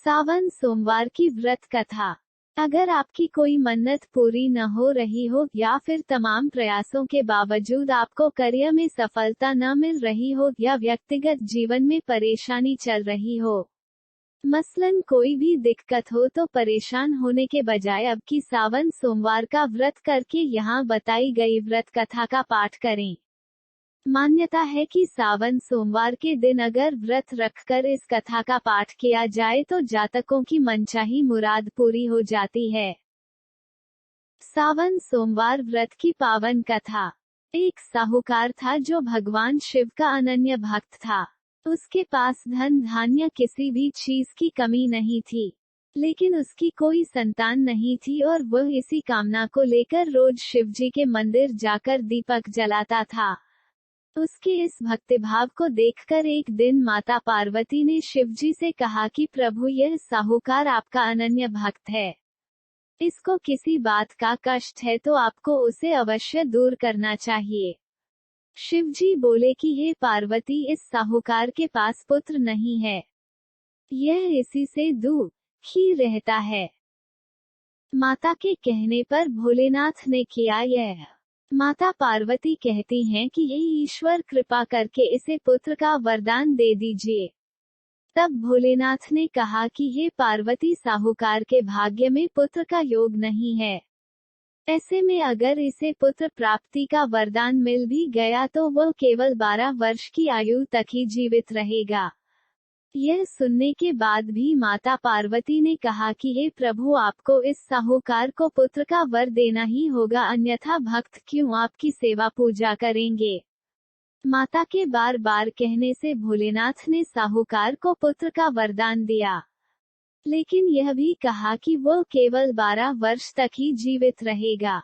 सावन सोमवार की व्रत कथा। अगर आपकी कोई मन्नत पूरी न हो रही हो या फिर तमाम प्रयासों के बावजूद आपको करियर में सफलता न मिल रही हो या व्यक्तिगत जीवन में परेशानी चल रही हो, मसलन कोई भी दिक्कत हो, तो परेशान होने के बजाय अब की सावन सोमवार का व्रत करके यहाँ बताई गई व्रत कथा का पाठ करें। मान्यता है कि सावन सोमवार के दिन अगर व्रत रखकर इस कथा का पाठ किया जाए तो जातकों की मनचाही मुराद पूरी हो जाती है। सावन सोमवार व्रत की पावन कथा। एक साहूकार था जो भगवान शिव का अनन्य भक्त था। उसके पास धन धान्य किसी भी चीज की कमी नहीं थी, लेकिन उसकी कोई संतान नहीं थी और वह इसी कामना को लेकर रोज शिवजी के मंदिर जाकर दीपक जलाता था। उसके इस भक्तिभाव को देखकर एक दिन माता पार्वती ने शिवजी से कहा कि प्रभु, यह साहूकार आपका अनन्य भक्त है, इसको किसी बात का कष्ट है तो आपको उसे अवश्य दूर करना चाहिए। शिवजी बोले कि हे पार्वती, इस साहूकार के पास पुत्र नहीं है, यह इसी से दुखी रहता है। माता के कहने पर भोलेनाथ ने किया यह। माता पार्वती कहती हैं कि हे ईश्वर, कृपा करके इसे पुत्र का वरदान दे दीजिए। तब भोलेनाथ ने कहा कि हे पार्वती, साहूकार के भाग्य में पुत्र का योग नहीं है, ऐसे में अगर इसे पुत्र प्राप्ति का वरदान मिल भी गया तो वह केवल 12 वर्ष की आयु तक ही जीवित रहेगा। यह सुनने के बाद भी माता पार्वती ने कहा कि हे प्रभु, आपको इस साहूकार को पुत्र का वर देना ही होगा, अन्यथा भक्त क्यों आपकी सेवा पूजा करेंगे। माता के बार बार कहने से भोलेनाथ ने साहूकार को पुत्र का वरदान दिया, लेकिन यह भी कहा कि वह केवल 12 वर्ष तक ही जीवित रहेगा।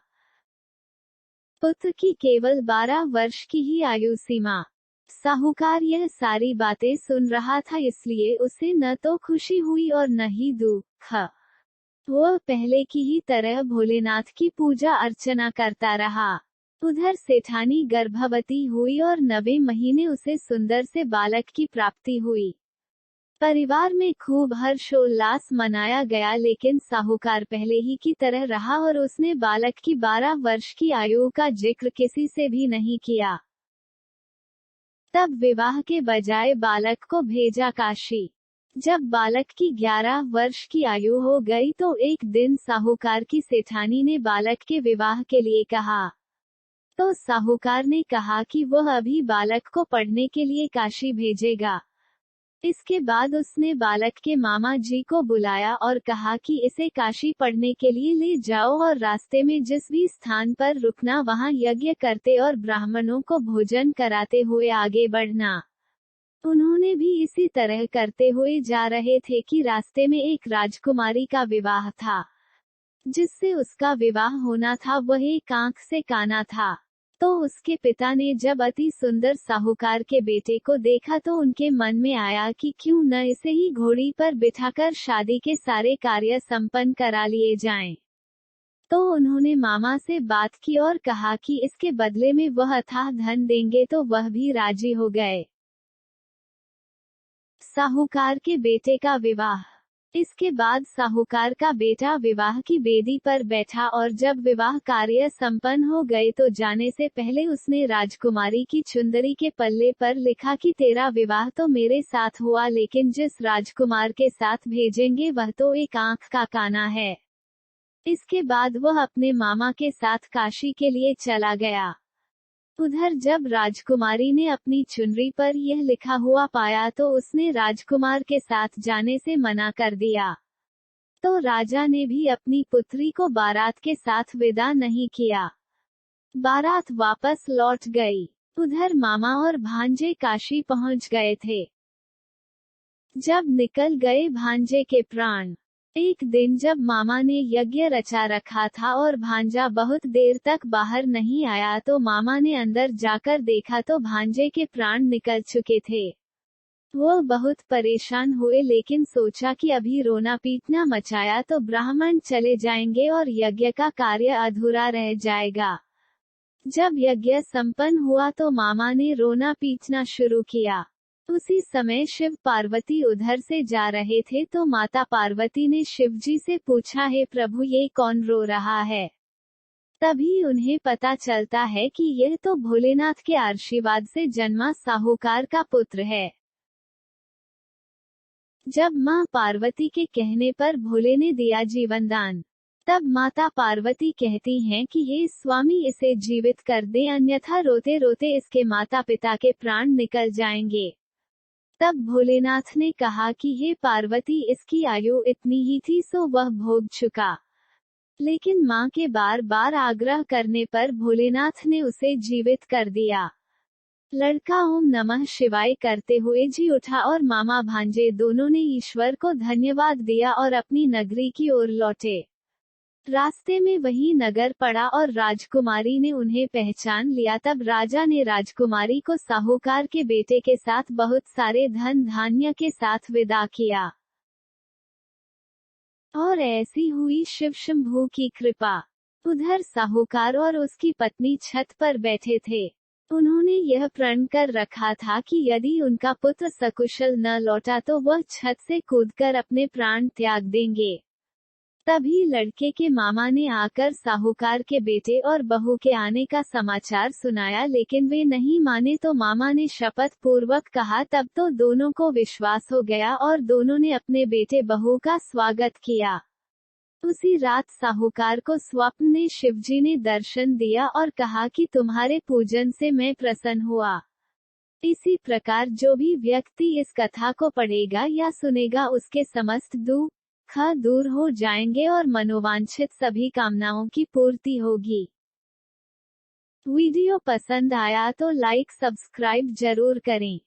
पुत्र की केवल 12 वर्ष की ही आयु सीमा। साहूकार यह सारी बातें सुन रहा था, इसलिए उसे न तो खुशी हुई और न ही दुख। वह पहले की ही तरह भोलेनाथ की पूजा अर्चना करता रहा। उधर सेठानी गर्भवती हुई और 9वें महीने उसे सुंदर से बालक की प्राप्ति हुई। परिवार में खूब हर्षोल्लास मनाया गया, लेकिन साहूकार पहले ही की तरह रहा और उसने बालक की 12 वर्ष की आयु का जिक्र किसी से भी नहीं किया। तब विवाह के बजाय बालक को भेजा काशी। जब बालक की 11 वर्ष की आयु हो गई तो एक दिन साहूकार की सेठानी ने बालक के विवाह के लिए कहा, तो साहूकार ने कहा कि वह अभी बालक को पढ़ने के लिए काशी भेजेगा। इसके बाद उसने बालक के मामा जी को बुलाया और कहा कि इसे काशी पढ़ने के लिए ले जाओ और रास्ते में जिस भी स्थान पर रुकना वहां यज्ञ करते और ब्राह्मणों को भोजन कराते हुए आगे बढ़ना। उन्होंने भी इसी तरह करते हुए जा रहे थे कि रास्ते में एक राजकुमारी का विवाह था। जिससे उसका विवाह होना था वह एक आंख से काना था। तो उसके पिता ने जब अति सुंदर साहूकार के बेटे को देखा तो उनके मन में आया कि क्यों न इसे ही घोड़ी पर बिठाकर शादी के सारे कार्य संपन्न करा लिए जाएं। तो उन्होंने मामा से बात की और कहा कि इसके बदले में वह अथाह धन देंगे, तो वह भी राजी हो गए। साहूकार के बेटे का विवाह। इसके बाद साहूकार का बेटा विवाह की बेदी पर बैठा और जब विवाह कार्य संपन्न हो गए तो जाने से पहले उसने राजकुमारी की चुंदरी के पल्ले पर लिखा कि तेरा विवाह तो मेरे साथ हुआ, लेकिन जिस राजकुमार के साथ भेजेंगे वह तो एक आंख का काना है। इसके बाद वह अपने मामा के साथ काशी के लिए चला गया। उधर जब राजकुमारी ने अपनी चुनरी पर यह लिखा हुआ पाया तो उसने राजकुमार के साथ जाने से मना कर दिया। तो राजा ने भी अपनी पुत्री को बारात के साथ विदा नहीं किया। बारात वापस लौट गई। उधर मामा और भांजे काशी पहुंच गए थे। जब निकल गए भांजे के प्राण। एक दिन जब मामा ने यज्ञ रचा रखा था और भांजा बहुत देर तक बाहर नहीं आया तो मामा ने अंदर जाकर देखा तो भांजे के प्राण निकल चुके थे। वो बहुत परेशान हुए, लेकिन सोचा कि अभी रोना पीटना मचाया तो ब्राह्मण चले जाएंगे और यज्ञ का कार्य अधूरा रह जाएगा। जब यज्ञ संपन्न हुआ तो मामा ने रोना पीटना शुरू किया। उसी समय शिव पार्वती उधर से जा रहे थे तो माता पार्वती ने शिवजी से पूछा, हे प्रभु, ये कौन रो रहा है? तभी उन्हें पता चलता है कि यह तो भोलेनाथ के आशीर्वाद से जन्मा साहूकार का पुत्र है। जब मां पार्वती के कहने पर भोले ने दिया जीवन दान, तब माता पार्वती कहती हैं कि हे स्वामी, इसे जीवित कर दे, अन्यथा रोते रोते इसके माता पिता के प्राण निकल जाएंगे। तब भोलेनाथ ने कहा कि हे पार्वती, इसकी आयु इतनी ही थी सो वह भोग चुका। लेकिन मां के बार बार आग्रह करने पर भोलेनाथ ने उसे जीवित कर दिया। लड़का ओम नमः शिवाय करते हुए जी उठा और मामा भांजे दोनों ने ईश्वर को धन्यवाद दिया और अपनी नगरी की ओर लौटे। रास्ते में वही नगर पड़ा और राजकुमारी ने उन्हें पहचान लिया। तब राजा ने राजकुमारी को साहूकार के बेटे के साथ बहुत सारे धन धान्य के साथ विदा किया। और ऐसी हुई शिव शंभू की कृपा। उधर साहूकार और उसकी पत्नी छत पर बैठे थे। उन्होंने यह प्रण कर रखा था कि यदि उनका पुत्र सकुशल न लौटा तो वह छत से कूदकर अपने प्राण त्याग देंगे। तभी लड़के के मामा ने आकर साहूकार के बेटे और बहू के आने का समाचार सुनाया, लेकिन वे नहीं माने तो मामा ने शपथ पूर्वक कहा। तब तो दोनों को विश्वास हो गया और दोनों ने अपने बेटे बहू का स्वागत किया। उसी रात साहूकार को स्वप्न में शिवजी ने दर्शन दिया और कहा कि तुम्हारे पूजन से मैं प्रसन्न हुआ। इसी प्रकार जो भी व्यक्ति इस कथा को पढ़ेगा या सुनेगा उसके समस्त दुख दूर हो जाएंगे और मनोवांछित सभी कामनाओं की पूर्ति होगी। वीडियो पसंद आया तो लाइक सब्सक्राइब जरूर करें।